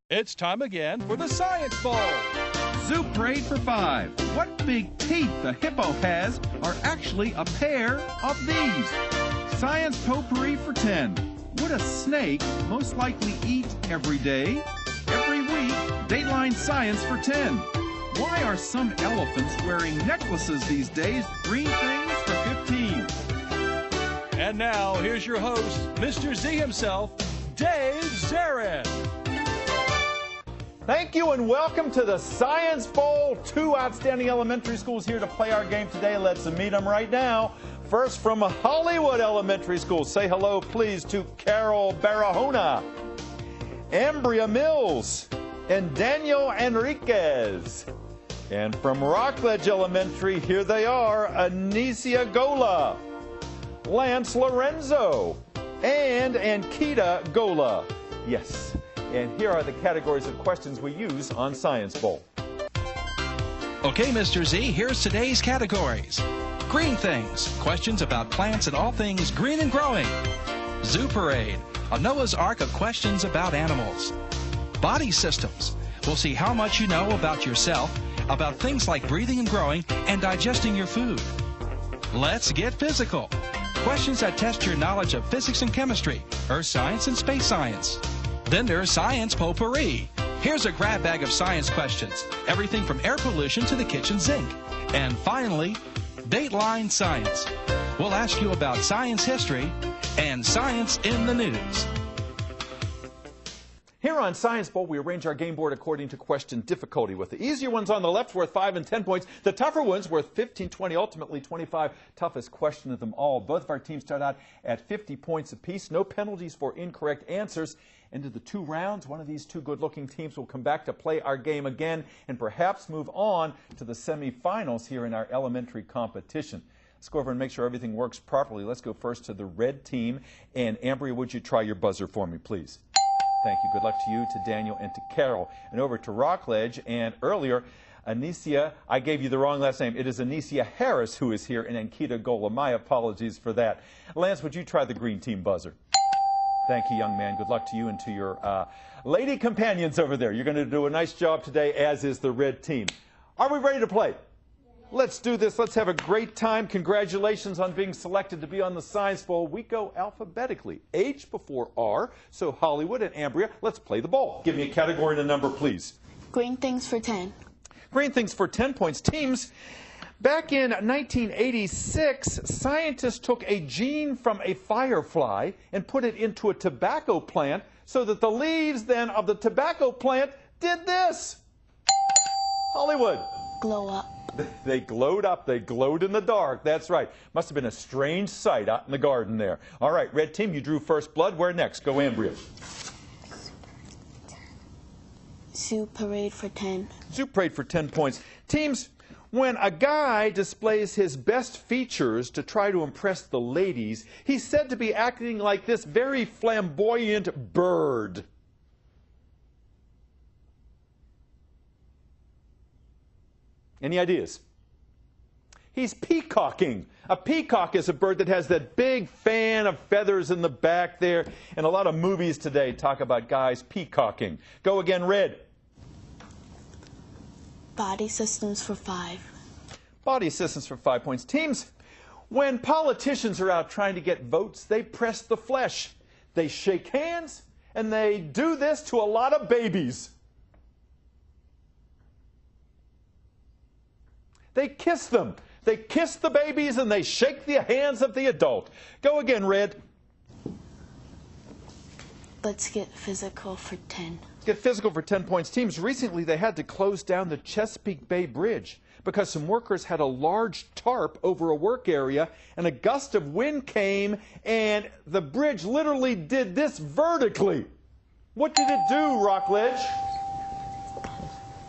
It's time again for the Science Bowl. Zoo Parade for 5. What big teeth the hippo has are actually a pair of these. Science Potpourri for 10. Would a snake most likely eat every day? Every week, Dateline Science for 10. Why are some elephants wearing necklaces these days? Green things for 15. And now, here's your host, Mr. Z himself, Dave Zarin. Thank you and welcome to the Science Bowl. Two outstanding elementary schools here to play our game today. Let's meet them right now. First from Hollywood Elementary School. Say hello, please, to Carol Barahona, Ambria Mills, and Daniel Enriquez. And from Rockledge Elementary, here they are, Anicia Gola, Lance Lorenzo, and Ankita Gola. Yes. And here are the categories of questions we use on Science Bowl. Okay, Mr. Z, here's today's categories. Green things, questions about plants and all things green and growing. Zoo Parade, a Noah's Ark of questions about animals. Body systems, we'll see how much you know about yourself, about things like breathing and growing and digesting your food. Let's get physical. Questions that test your knowledge of physics and chemistry, earth science and space science. Then there's Science Potpourri. Here's a grab bag of science questions, everything from air pollution to the kitchen sink. And finally, Dateline Science. We'll ask you about science history and science in the news. Here on Science Bowl, we arrange our game board according to question difficulty, with the easier ones on the left worth 5 and 10 points, the tougher ones worth 15, 20, ultimately 25. Toughest question of them all. Both of our teams start out at 50 points apiece. No penalties for incorrect answers. Into the 2 rounds, one of these 2 good-looking teams will come back to play our game again and perhaps move on to the semifinals here in our elementary competition. Let's go over and make sure everything works properly. Let's go first to the red team. And Ambria, would you try your buzzer for me, please? Thank you. Good luck to you, to Daniel, and to Carol. And over to Rockledge. And earlier, Anicia, I gave you the wrong last name. It is Anicia Harris who is here, and Ankita Gola. My apologies for that. Lance, would you try the green team buzzer? Thank you, young man. Good luck to you and to your lady companions over there. You're going to do a nice job today, as is the red team. Are we ready to play? Let's do this. Let's have a great time. Congratulations on being selected to be on the Science Bowl. We go alphabetically, H before R. So Hollywood and Ambria, let's play the bowl. Give me a category and a number, please. Green things for 10. Green things for 10 points. Teams, back in 1986, scientists took a gene from a firefly and put it into a tobacco plant so that the leaves then of the tobacco plant did this. Hollywood. Glow up. They glowed up. They glowed in the dark. That's right. Must have been a strange sight out in the garden there. All right, red team, you drew first blood. Where next? Go, Ambria. Zoo Parade for 10. Zoo Parade for 10 points. Teams, when a guy displays his best features to try to impress the ladies, he's said to be acting like this very flamboyant bird. Any ideas? He's peacocking. A peacock is a bird that has that big fan of feathers in the back there. And a lot of movies today talk about guys peacocking. Go again, red. Body systems for 5. Body systems for 5 points. Teams, when politicians are out trying to get votes, they press the flesh. They shake hands, and they do this to a lot of babies. They kiss them. They kiss the babies and they shake the hands of the adult. Go again, red. Let's get physical for 10. Get physical for 10 points. Teams, recently they had to close down the Chesapeake Bay Bridge because some workers had a large tarp over a work area and a gust of wind came and the bridge literally did this vertically. What did it do, Rockledge?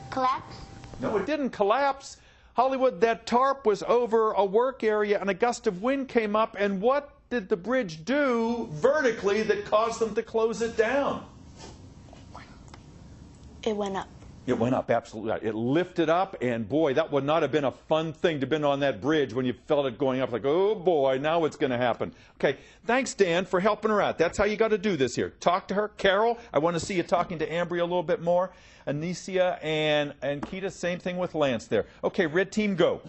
Collapse? No, it didn't collapse. Hollywood, that tarp was over a work area and a gust of wind came up, and what did the bridge do vertically that caused them to close it down? It went up. It went up, absolutely right. It lifted up, and boy, that would not have been a fun thing to have been on that bridge when you felt it going up, like, oh boy, now it's going to happen. Okay, thanks, Dan, for helping her out. That's how you got to do this here. Talk to her. Carol, I want to see you talking to Ambria a little bit more. Anicia and Keita, same thing with Lance there. Okay, red team, go.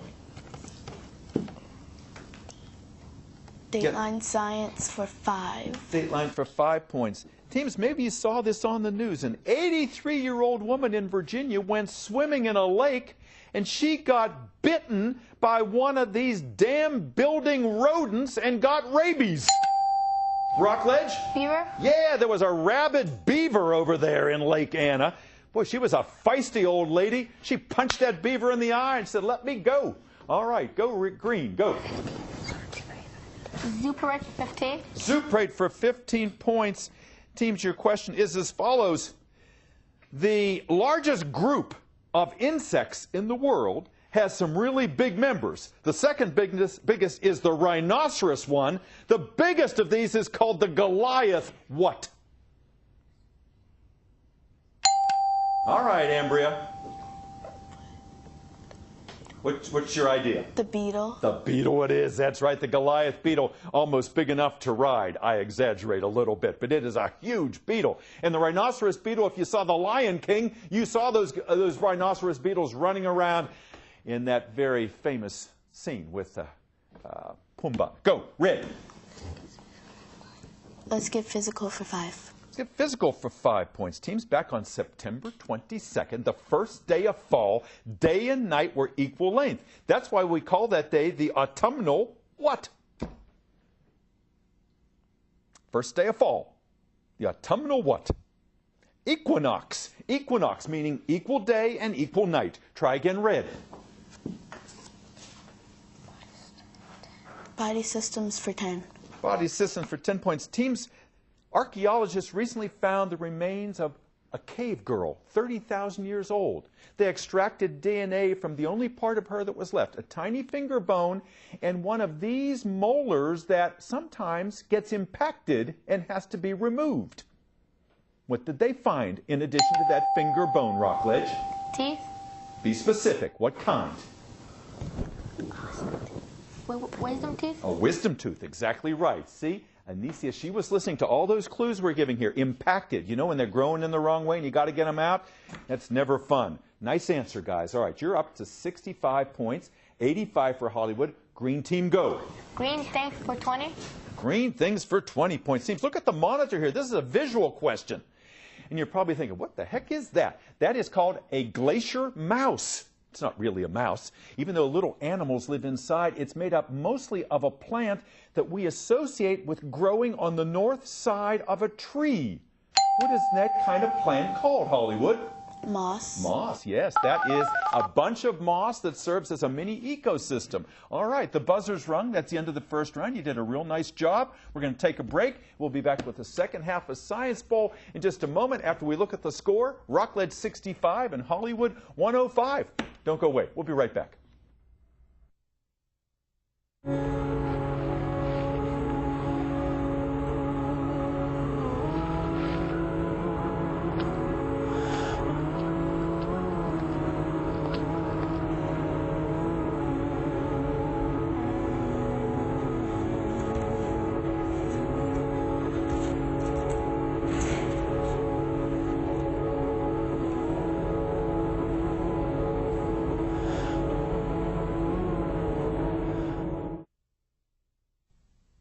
Dateline science for 5. Dateline for 5 points. Teams, maybe you saw this on the news. An 83-year-old woman in Virginia went swimming in a lake, and she got bitten by one of these damn building rodents and got rabies. Rockledge? Beaver? Yeah, there was a rabid beaver over there in Lake Anna. Boy, she was a feisty old lady. She punched that beaver in the eye and said, let me go. All right, go green, go. Zoo parade for 15. Zoo parade for 15 points. Teams, your question is as follows. The largest group of insects in the world has some really big members. The second biggest is the rhinoceros one. The biggest of these is called the Goliath what? All right, Ambria. What's your idea? The beetle. The beetle it is. That's right. The Goliath beetle, almost big enough to ride. I exaggerate a little bit, but it is a huge beetle. And the rhinoceros beetle, if you saw The Lion King, you saw those rhinoceros beetles running around in that very famous scene with Pumbaa. Go, red. Let's get physical for 5. Get physical for 5 points. Teams, back on September 22nd, the first day of fall, day and night were equal length. That's why we call that day the autumnal what? First day of fall. The autumnal what? Equinox. Equinox meaning equal day and equal night. Try again, red. Body systems for 10. Body systems for 10 points. Teams, archaeologists recently found the remains of a cave girl, 30,000 years old. They extracted DNA from the only part of her that was left, a tiny finger bone and one of these molars that sometimes gets impacted and has to be removed. What did they find in addition to that finger bone, Rockledge? Teeth. Be specific. What kind? Wisdom teeth. A wisdom tooth, exactly right. See? Anicia, she was listening to all those clues we're giving here. Impacted, you know, when they're growing in the wrong way and you got to get them out. That's never fun. Nice answer, guys. All right, you're up to 65 points, 85 for Hollywood. Green team, go. Green things for 20. Green things for 20 points. Teams, look at the monitor here. This is a visual question. And you're probably thinking, what the heck is that? That is called a glacier mouse. It's not really a mouse. Even though little animals live inside, it's made up mostly of a plant that we associate with growing on the north side of a tree. What is that kind of plant called, Hollywood? Moss. Moss, yes. That is a bunch of moss that serves as a mini ecosystem. All right, the buzzer's rung. That's the end of the first round. You did a real nice job. We're going to take a break. We'll be back with the second half of Science Bowl in just a moment after we look at the score. Rockledge 65 and Hollywood 105. Don't go away. We'll be right back.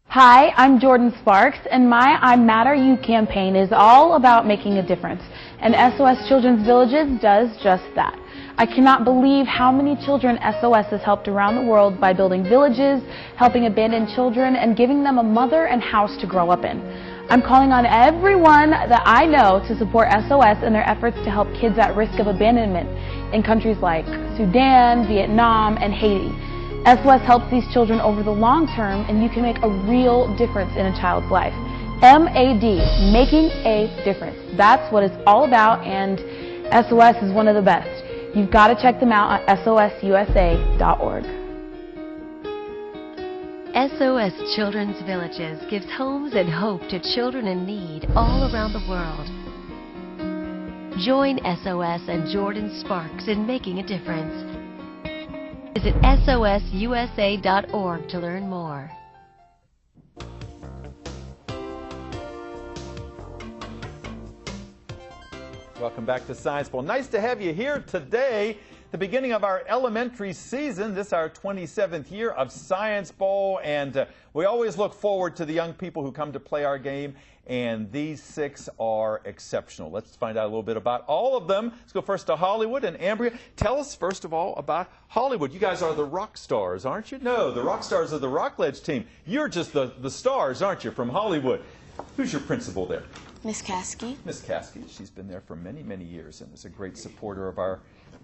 Hi, I'm Jordan Sparks, and my I Matter You campaign is all about making a difference, and SOS Children's Villages does just that. I cannot believe how many children SOS has helped around the world by building villages, helping abandoned children, and giving them a mother and house to grow up in. I'm calling on everyone that I know to support SOS in their efforts to help kids at risk of abandonment in countries like Sudan, Vietnam, and Haiti. SOS helps these children over the long term, and you can make a real difference in a child's life. MAD, making a difference. That's what it's all about, and SOS is one of the best. You've got to check them out at sosusa.org. SOS Children's Villages gives homes and hope to children in need all around the world. Join SOS and Jordan Sparks in making a difference. Visit sosusa.org to learn more. Welcome back to Science Bowl. Nice to have you here today, the beginning of our elementary season. This is our 27th year of Science Bowl, and we always look forward to the young people who come to play our game, and these 6 are exceptional. Let's find out a little bit about all of them. Let's go first to Hollywood and Ambria. Tell us first of all about Hollywood. You guys are the rock stars, aren't you? No, the rock stars of the Rockledge team. You're just the stars, aren't you, from Hollywood? Who's your principal there? Miss Caskey. Miss Caskey. She's been there for many, many years and is a great supporter of our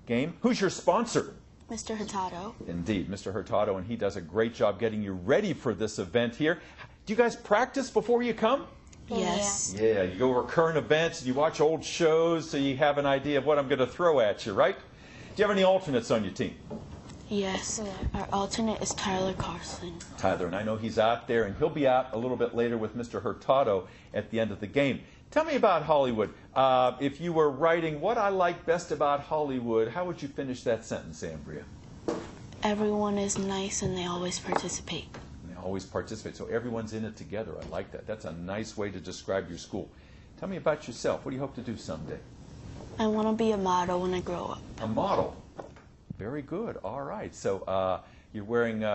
game. Who's your sponsor? Mr. Hurtado. Indeed, Mr. Hurtado, and he does a great job getting you ready for this event here. Do you guys practice before you come? Yes. Yeah, you go over current events, and you watch old shows so you have an idea of what I'm going to throw at you, right? Do you have any alternates on your team? Yes. Our alternate is Tyler Carson. Tyler, and I know he's out there, and he'll be out a little bit later with Mr. Hurtado at the end of the game. Tell me about Hollywood. If you were writing what I like best about Hollywood, how would you finish that sentence, Ambria? Everyone is nice and they always participate. They always participate, so everyone's in it together. I like that. That's a nice way to describe your school. Tell me about yourself. What do you hope to do someday? I want to be a model when I grow up. A model. Very good. All right. So you're wearing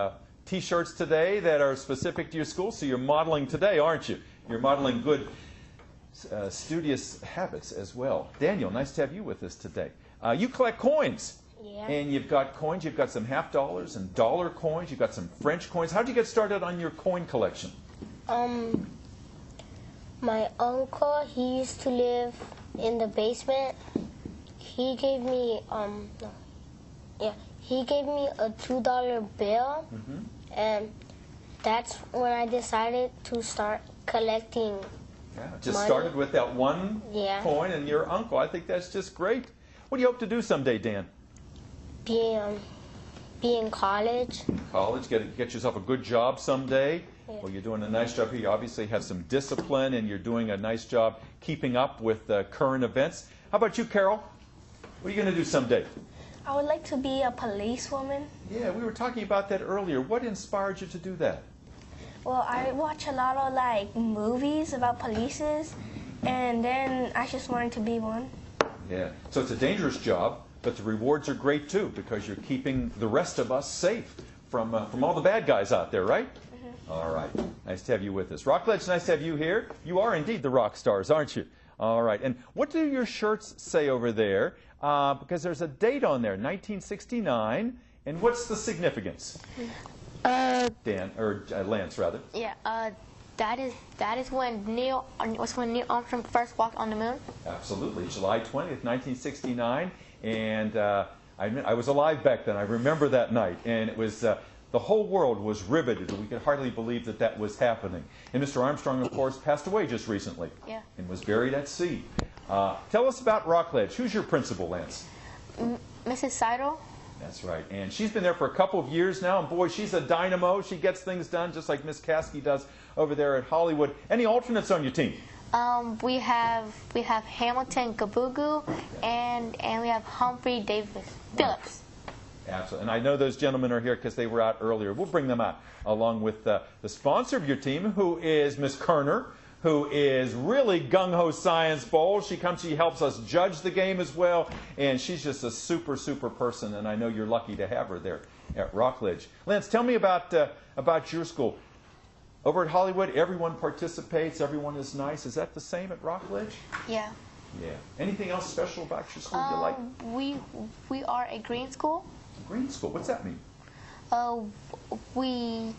T-shirts today that are specific to your school, so you're modeling today, aren't you? You're modeling good studious habits as well. Daniel, nice to have you with us today. You collect coins. Yeah. And you've got coins. You've got some half dollars and dollar coins. You've got some French coins. How did you get started on your coin collection? My uncle, he used to live in the basement. He gave me he gave me a $2 bill, and that's when I decided to start collecting. Yeah, just money. started with that one coin and your uncle. I think that's just great. What do you hope to do someday, Dan? Be in college. College, get yourself a good job someday. Yeah. Well, you're doing a nice job here. You obviously have some discipline, and you're doing a nice job keeping up with current events. How about you, Carol? What are you going to do someday? I would like to be a policewoman. Yeah, we were talking about that earlier. What inspired you to do that? Well, I watch a lot of movies about polices, and then I just wanted to be one. Yeah, so it's a dangerous job, but the rewards are great too because you're keeping the rest of us safe from all the bad guys out there, right? All right, nice to have you with us. Rockledge, nice to have you here. You are indeed the rock stars, aren't you? All right, and what do your shirts say over there? Because there's a date on there, 1969, and what's the significance? Dan, or Lance, rather. Yeah, that is when Neil Armstrong first walked on the moon. Absolutely, July 20th, 1969, and I was alive back then. I remember that night, and it was the whole world was riveted. We could hardly believe that that was happening. And Mr. Armstrong, of course, passed away just recently. Yeah. And was buried at sea. Tell us about Rockledge. Who's your principal, Lance? Mrs. Seidel. That's right. And she's been there for a couple of years now, and boy, she's a dynamo. She gets things done just like Miss Caskey does over there at Hollywood. Any alternates on your team? We have Hamilton Gabugu and we have Humphrey Davis Phillips. Absolutely. And I know those gentlemen are here because they were out earlier. We'll bring them out along with the sponsor of your team, who is Miss Kerner, who is really gung-ho Science Bowl. She helps us judge the game as well, and she's just a super, super person, and I know you're lucky to have her there at Rockledge. Lance, tell me about your school. Over at Hollywood, everyone participates, everyone is nice. Is that the same at Rockledge? Yeah. Yeah. Anything else special about your school you like? We are a green school. Green school, what's that mean? We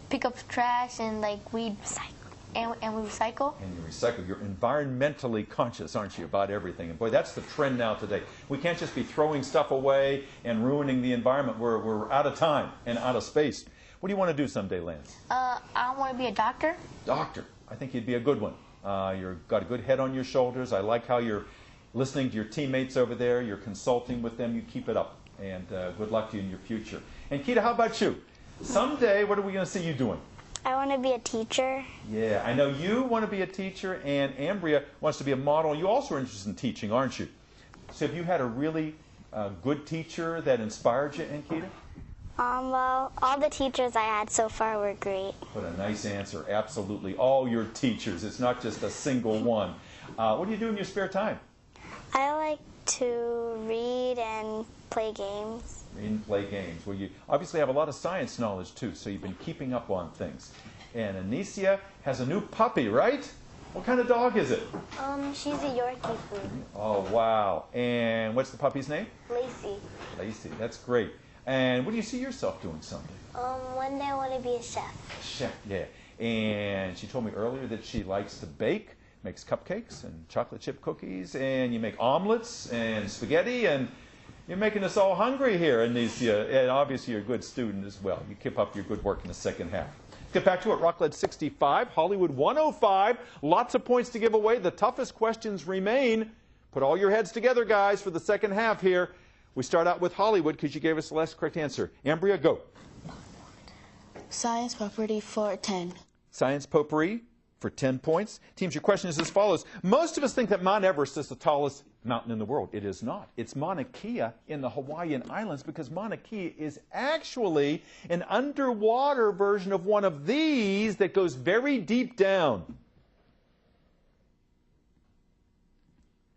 pick up trash and we recycle. And we recycle. And you recycle. You're environmentally conscious, aren't you, about everything? And boy, that's the trend now today. We can't just be throwing stuff away and ruining the environment. We're out of time and out of space. What do you want to do someday, Lance? I want to be a doctor. Doctor. I think you'd be a good one. You've got a good head on your shoulders. I like how you're listening to your teammates over there. You're consulting with them. You keep it up. And good luck to you in your future. And Keita, how about you? Someday, what are we going to see you doing? I want to be a teacher. Yeah, I know you want to be a teacher, and Ambria wants to be a model. You also are interested in teaching, aren't you? So have you had a really good teacher that inspired you, Ankita? Well, all the teachers I had so far were great. What a nice answer. Absolutely. All your teachers. It's not just a single one. What do you do in your spare time? I like to read and play games. Read and play games. Well, you obviously have a lot of science knowledge, too, so you've been keeping up on things. And Anicia has a new puppy, right? What kind of dog is it? She's a Yorkie food. Oh, wow. And what's the puppy's name? Lacey. Lacey. That's great. And what do you see yourself doing someday? One day I want to be a chef. Chef, yeah. And she told me earlier that she likes to bake, makes cupcakes and chocolate chip cookies, and you make omelets and spaghetti, and you're making us all hungry here, Anicia. And obviously you're a good student as well. You keep up your good work in the second half. Get back to it. Rockledge 65, Hollywood 105. Lots of points to give away. The toughest questions remain. Put all your heads together, guys, for the second half here. We start out with Hollywood because you gave us the last correct answer. Ambria, go. Science potpourri for 10. Science potpourri for 10 points. Teams, your question is as follows. Most of us think that Mount Everest is the tallest mountain in the world. It is not. It's Mauna Kea in the Hawaiian Islands because Mauna Kea is actually an underwater version of one of these that goes very deep down.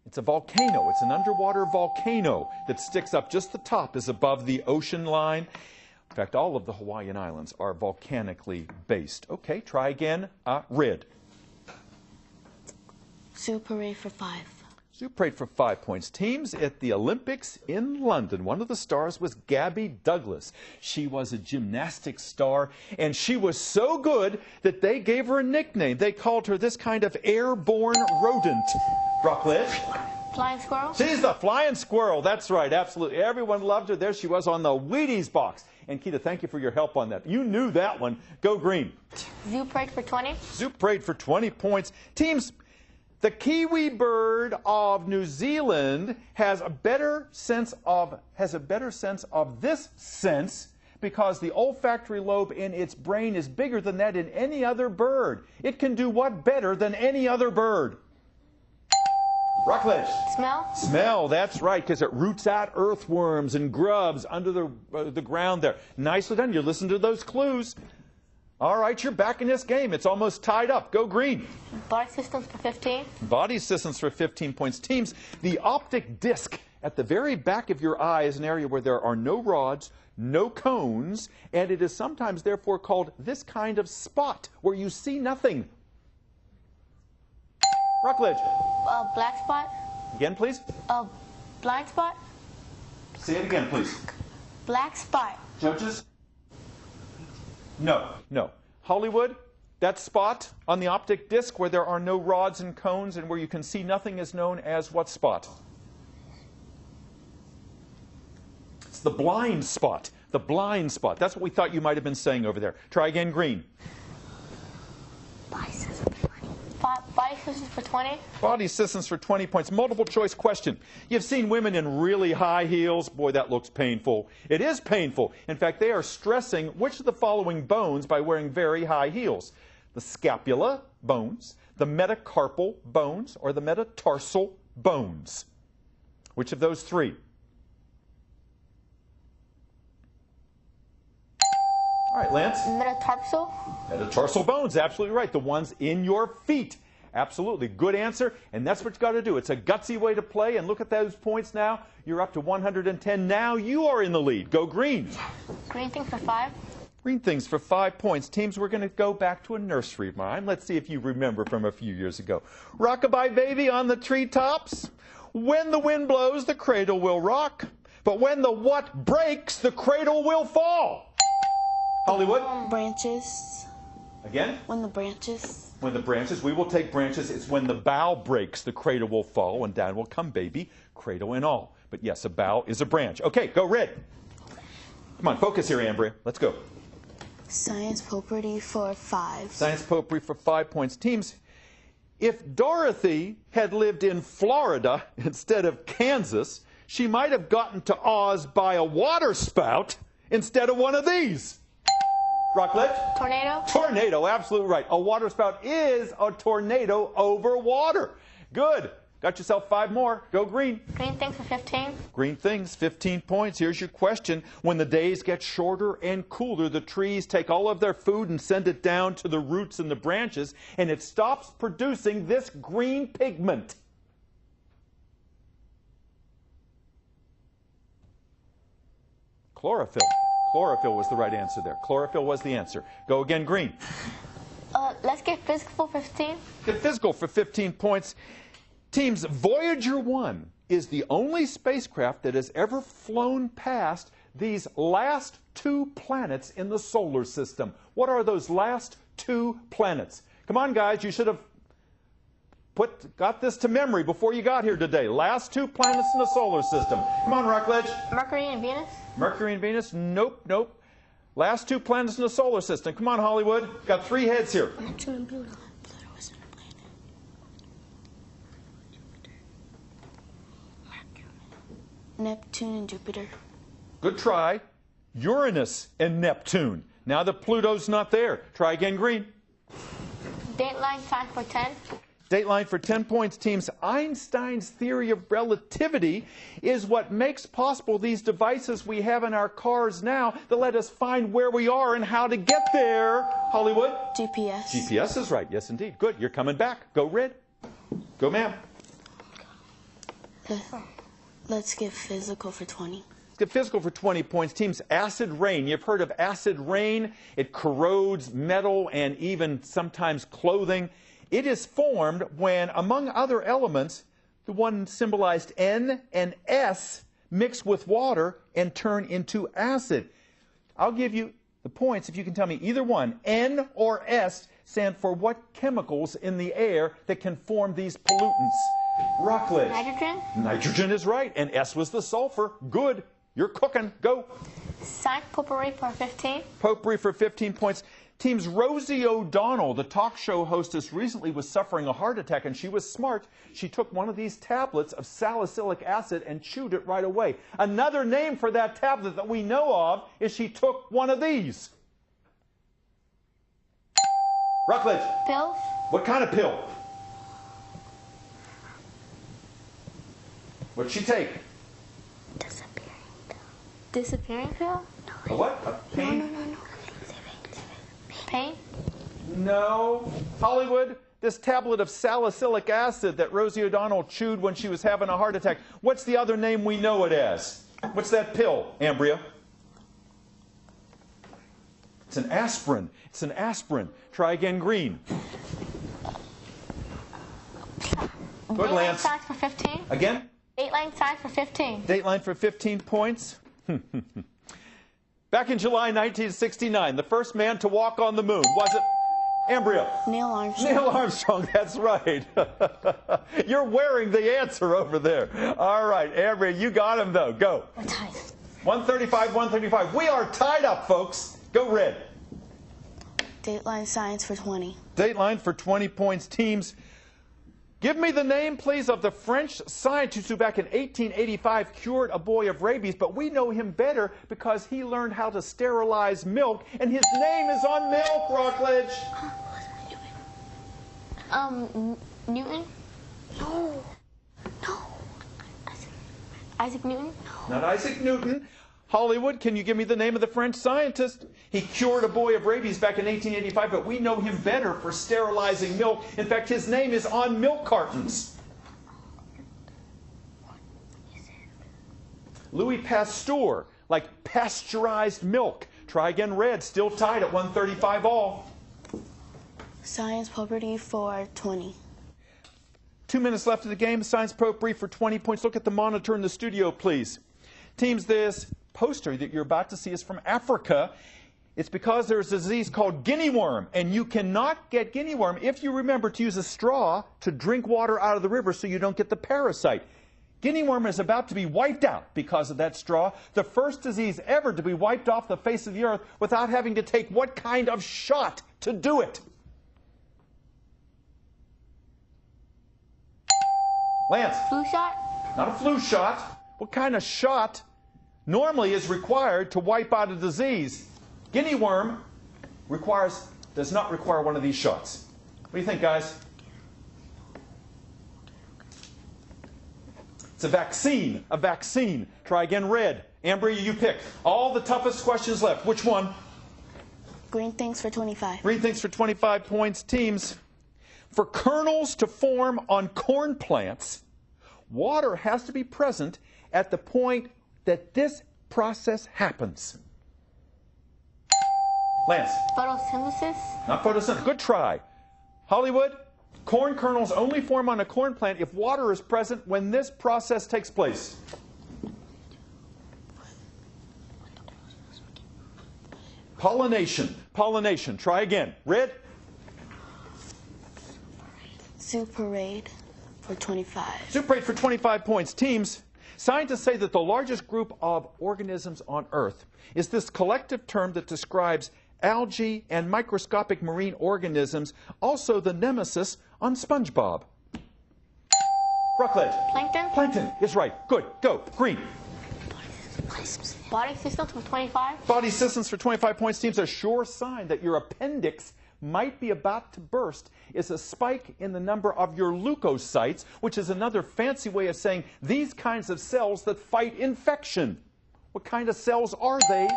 It's a volcano. It's an underwater volcano that sticks up. Just the top is above the ocean line. In fact, all of the Hawaiian Islands are volcanically based. Okay, try again. Red. Zoo parade for 5. Zoo parade for 5 points. Teams at the Olympics in London. One of the stars was Gabby Douglas. She was a gymnastics star, and she was so good that they gave her a nickname. They called her this kind of airborne rodent. Rockledge. Flying squirrel? She's the flying squirrel. That's right, absolutely. Everyone loved her. There she was on the Wheaties box. And Keita, thank you for your help on that. You knew that one. Go green. Zoo parade for 20. Zoo parade for 20 points. Teams, the kiwi bird of New Zealand has a better sense of this sense because the olfactory lobe in its brain is bigger than that in any other bird. It can do what better than any other bird? Rockledge. Smell? Smell, that's right, because it roots out earthworms and grubs under the ground there. Nicely done. You listen to those clues. All right, you're back in this game. It's almost tied up. Go green. Body systems for 15. Body systems for 15 points. Teams, the optic disc at the very back of your eye is an area where there are no rods, no cones, and it is sometimes therefore called this kind of spot where you see nothing. Rockledge. Black spot. Again, please. Blind spot. Say it again, please. Black spot. Judges? No. Hollywood, that spot on the optic disc where there are no rods and cones and where you can see nothing is known as what spot? It's the blind spot. The blind spot. That's what we thought you might have been saying over there. Try again, green. Body systems for 20. Body systems for 20 points. Multiple choice question. You've seen women in really high heels. Boy, that looks painful. It is painful. In fact, they are stressing which of the following bones by wearing very high heels? The scapula bones, the metacarpal bones, or the metatarsal bones? Which of those three? All right, Lance. Metatarsal. Metatarsal bones, absolutely right. The ones in your feet. Absolutely. Good answer, and that's what you got to do. It's a gutsy way to play, and look at those points now. You're up to 110. Now you are in the lead. Go green. Green things for 5. Green things for 5 points. Teams, we're going to go back to a nursery rhyme. Let's see if you remember from a few years ago. Rockabye baby on the treetops. When the wind blows, the cradle will rock. But when the what breaks, the cradle will fall. Hollywood. Branches. Again? When the branches. When the branches, we will take branches. It's when the bough breaks, the cradle will fall, and down will come baby, cradle and all. But yes, a bough is a branch. Okay, go red. Come on, focus here, Ambria. Let's go. Science potpourri for 5. Science potpourri for 5 points. Teams, if Dorothy had lived in Florida instead of Kansas, she might have gotten to Oz by a water spout instead of one of these. Rockledge? Tornado. Tornado, absolutely right. A water spout is a tornado over water. Good. Got yourself 5 more. Go green. Green things for 15. Green things, 15 points. Here's your question. When the days get shorter and cooler, the trees take all of their food and send it down to the roots and the branches, and it stops producing this green pigment. Chlorophyll. Chlorophyll was the right answer there. Chlorophyll was the answer. Go again, green. Let's get physical for 15. Get physical for 15 points. Teams, Voyager 1 is the only spacecraft that has ever flown past these last 2 planets in the solar system. What are those last 2 planets? Come on, guys, you should have got this to memory before you got here today. Last 2 planets in the solar system. Come on, Rockledge. Mercury and Venus? Mercury and Venus? Nope, nope. Last 2 planets in the solar system. Come on, Hollywood. Got 3 heads here. Neptune and Pluto. Pluto isn't a planet. Neptune and Jupiter. Good try. Uranus and Neptune. Now that Pluto's not there. Try again, green. Dateline time for 10. Dateline for 10 points, teams. Einstein's theory of relativity is what makes possible these devices we have in our cars now that let us find where we are and how to get there. Hollywood? GPS. GPS is right. Yes, indeed. Good. You're coming back. Go red. Go, ma'am. Let's get physical for 20. Let's get physical for 20 points. Teams, acid rain. You've heard of acid rain. It corrodes metal and even sometimes clothing. It is formed when, among other elements, the one symbolized N and S mix with water and turn into acid. I'll give you the points if you can tell me either one. N or S stand for what chemicals in the air that can form these pollutants? Rockledge. Nitrogen? Nitrogen is right, and S was the sulfur. Good. You're cooking. Go. Science potpourri for 15. Potpourri for 15 points. Teams, Rosie O'Donnell, the talk show hostess, recently was suffering a heart attack, and she was smart. She took one of these tablets of salicylic acid and chewed it right away. Another name for that tablet that we know of is she took one of these. Rockledge. Pills? What kind of pill? What'd she take? Disappearing pill. Disappearing pill? A what? A pain? No. Pain? No. Hollywood, this tablet of salicylic acid that Rosie O'Donnell chewed when she was having a heart attack, what's the other name we know it as? What's that pill, Ambria? It's an aspirin. It's an aspirin. Try again, green. Good, Lance. Dateline size for 15. Again? Dateline size for 15. Dateline for 15 points. Back in July 1969, the first man to walk on the moon, was it Ambria? Neil Armstrong. Neil Armstrong, that's right. You're wearing the answer over there. All right, Ambria, you got him though. Go. We're tied. 135, 135. We are tied up, folks. Go red. Dateline science for 20. Dateline for 20 points, teams. Give me the name, please, of the French scientist who back in 1885 cured a boy of rabies, but we know him better because he learned how to sterilize milk, and his name is on milk, Rockledge. Newton? No. Isaac Newton? Not Isaac Newton. Hollywood, can you give me the name of the French scientist? He cured a boy of rabies back in 1885, but we know him better for sterilizing milk. In fact, his name is on milk cartons. Louis Pasteur, like pasteurized milk. Try again, red. Still tied at 135 all. Science potpourri for 20. 2 minutes left of the game. Science potpourri for 20 points. Look at the monitor in the studio, please. Teams, this poster that you're about to see is from Africa. It's because there's a disease called guinea worm, and you cannot get guinea worm if you remember to use a straw to drink water out of the river so you don't get the parasite. Guinea worm is about to be wiped out because of that straw. The first disease ever to be wiped off the face of the earth without having to take what kind of shot to do it? Lance. Flu shot? Not a flu shot. What kind of shot normally is required to wipe out a disease? Guinea worm does not require one of these shots. What do you think, guys? It's a vaccine. A vaccine. Try again, red. Amber, you pick. All the toughest questions left. Which one? Green things for 25. Green things for 25 points. Teams. For kernels to form on corn plants, water has to be present at the point that this process happens. Lance. Photosynthesis? Not photosynthesis. Good try. Hollywood. Corn kernels only form on a corn plant if water is present when this process takes place. Pollination. Pollination. Try again. Red. Zoo parade for 25. Zoo parade for 25 points. Teams. Scientists say that the largest group of organisms on Earth is this collective term that describes algae and microscopic marine organisms, also the nemesis on SpongeBob. Rockledge. Plankton? Plankton is right. Good. Go. Green. Body systems for 25. Body systems for 25 points. Teams. A sure sign that your appendix might be about to burst is a spike in the number of your leukocytes, which is another fancy way of saying these kinds of cells that fight infection. What kind of cells are they?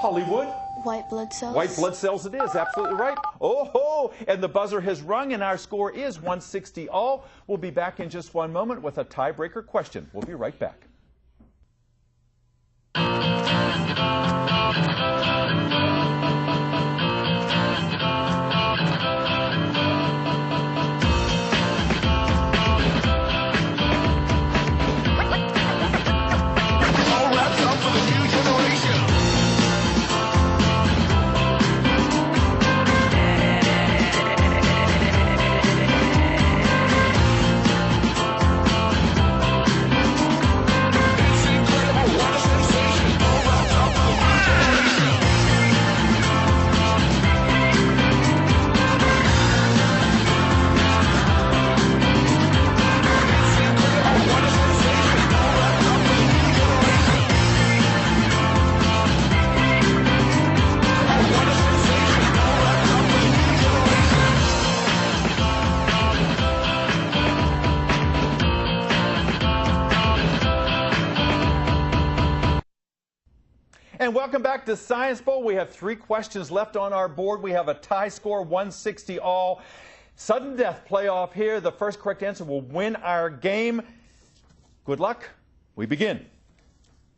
Hollywood. White blood cells. White blood cells it is. Absolutely right. Oh ho! And the buzzer has rung and our score is 160 all. We'll be back in just one moment with a tiebreaker question. We'll be right back. And welcome back to Science Bowl. We have 3 questions left on our board. We have a tie score, 160 all. Sudden death playoff here. The first correct answer will win our game. Good luck. We begin.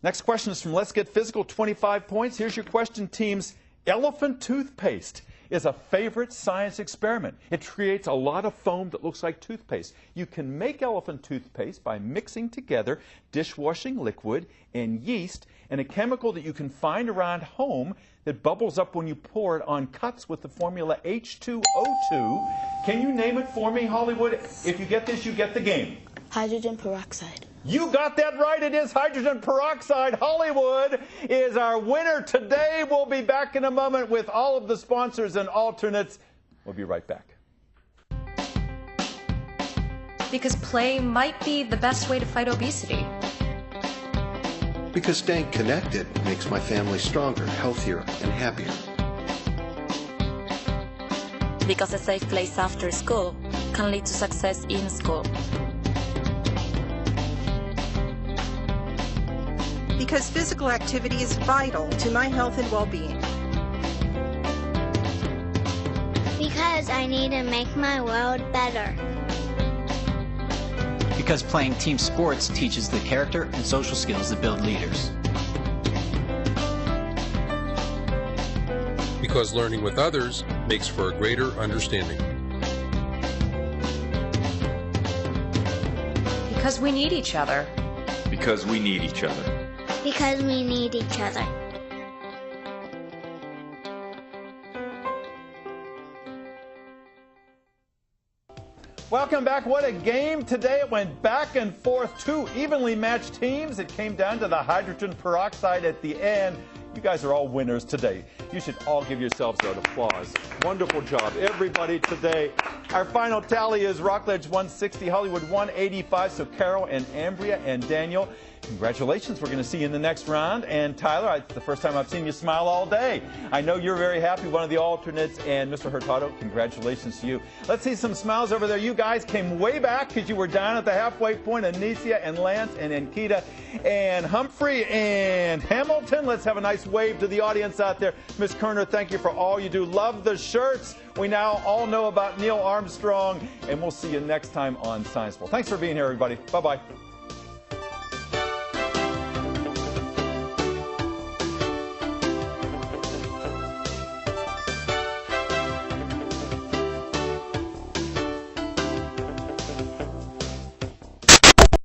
Next question is from Let's Get Physical, 25 points. Here's your question, teams. Elephant toothpaste is a favorite science experiment. It creates a lot of foam that looks like toothpaste. You can make elephant toothpaste by mixing together dishwashing liquid and yeast and a chemical that you can find around home that bubbles up when you pour it on cuts with the formula H2O2. Can you name it for me, Hollywood? If you get this, you get the game. Hydrogen peroxide. You got that right. It is hydrogen peroxide. Hollywood is our winner today. We'll be back in a moment with all of the sponsors and alternates. We'll be right back. Because play might be the best way to fight obesity. Because staying connected makes my family stronger, healthier, and happier. Because a safe place after school can lead to success in school. Because physical activity is vital to my health and well-being. Because I need to make my world better. Because playing team sports teaches the character and social skills that build leaders. Because learning with others makes for a greater understanding. Because we need each other. Because we need each other. Because we need each other. Welcome back. What a game today. It went back and forth. 2 evenly matched teams. It came down to the hydrogen peroxide at the end. You guys are all winners today. You should all give yourselves an applause. Wonderful job, everybody, today. Our final tally is Rockledge 160, Hollywood 185. So Carol and Ambria and Daniel, congratulations. We're going to see you in the next round. And Tyler, it's the first time I've seen you smile all day. I know you're very happy, one of the alternates. And Mr. Hurtado, congratulations to you. Let's see some smiles over there. You guys came way back because you were down at the halfway point. Anicia and Lance and Ankita and Humphrey and Hamilton. Let's have a nice wave to the audience out there. Miss Kerner, thank you for all you do. Love the shirts. We now all know about Neil Armstrong. And we'll see you next time on Science Bowl. Thanks for being here, everybody. Bye-bye.